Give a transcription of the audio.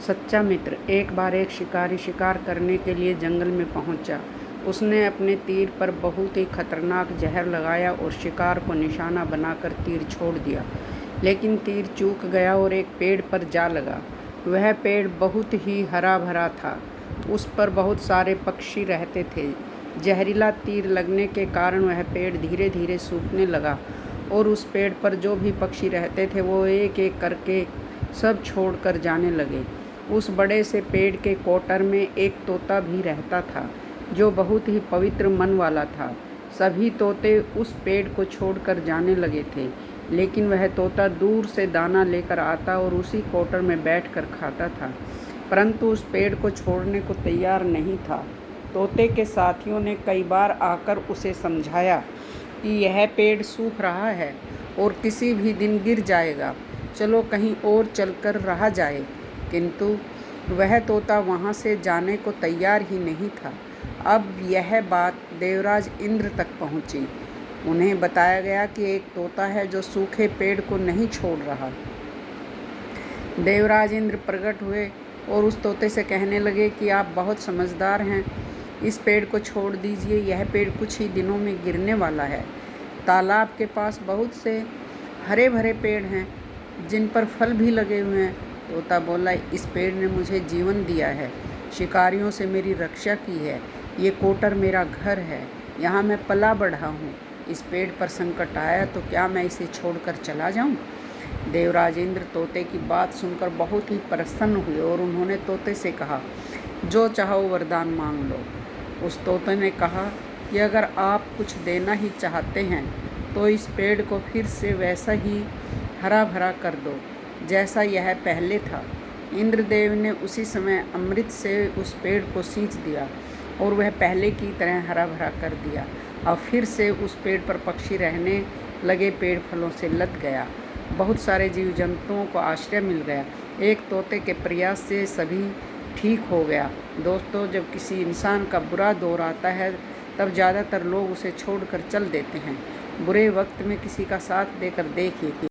सच्चा मित्र। एक बार एक शिकारी शिकार करने के लिए जंगल में पहुंचा। उसने अपने तीर पर बहुत ही खतरनाक जहर लगाया और शिकार को निशाना बनाकर तीर छोड़ दिया, लेकिन तीर चूक गया और एक पेड़ पर जा लगा। वह पेड़ बहुत ही हरा भरा था। उस पर बहुत सारे पक्षी रहते थे। जहरीला तीर लगने के कारण वह पेड़ धीरे धीरे सूखने लगा और उस पेड़ पर जो भी पक्षी रहते थे वो एक एक करके सब छोड़कर जाने लगे। उस बड़े से पेड़ के कोटर में एक तोता भी रहता था, जो बहुत ही पवित्र मन वाला था। सभी तोते उस पेड़ को छोड़कर जाने लगे थे, लेकिन वह तोता दूर से दाना लेकर आता और उसी कोटर में बैठकर खाता था, परंतु उस पेड़ को छोड़ने को तैयार नहीं था। तोते के साथियों ने कई बार आकर उसे समझाया कि यह पेड़ सूख रहा है और किसी भी दिन गिर जाएगा, चलो कहीं और चलकर रहा जाए, किंतु वह तोता वहाँ से जाने को तैयार ही नहीं था। अब यह बात देवराज इंद्र तक पहुँची। उन्हें बताया गया कि एक तोता है जो सूखे पेड़ को नहीं छोड़ रहा। देवराज इंद्र प्रकट हुए और उस तोते से कहने लगे कि आप बहुत समझदार हैं, इस पेड़ को छोड़ दीजिए, यह पेड़ कुछ ही दिनों में गिरने वाला है। तालाब के पास बहुत से हरे भरे पेड़ हैं जिन पर फल भी लगे हुए हैं। तोता बोला, इस पेड़ ने मुझे जीवन दिया है, शिकारियों से मेरी रक्षा की है, ये कोटर मेरा घर है, यहाँ मैं पला बढ़ा हूँ। इस पेड़ पर संकट आया तो क्या मैं इसे छोड़कर चला जाऊँ? देवराज इंद्र तोते की बात सुनकर बहुत ही प्रसन्न हुए और उन्होंने तोते से कहा, जो चाहो वरदान मांग लो। उस तोते ने कहा कि अगर आप कुछ देना ही चाहते हैं तो इस पेड़ को फिर से वैसा ही हरा भरा कर दो जैसा यह पहले था। इंद्रदेव ने उसी समय अमृत से उस पेड़ को सींच दिया और वह पहले की तरह हरा भरा कर दिया। अब फिर से उस पेड़ पर पक्षी रहने लगे, पेड़ फलों से लद गया, बहुत सारे जीव जंतुओं को आश्रय मिल गया। एक तोते के प्रयास से सभी ठीक हो गया। दोस्तों, जब किसी इंसान का बुरा दौर आता है तब ज़्यादातर लोग उसे छोड़कर चल देते हैं। बुरे वक्त में किसी का साथ देकर देखिए कि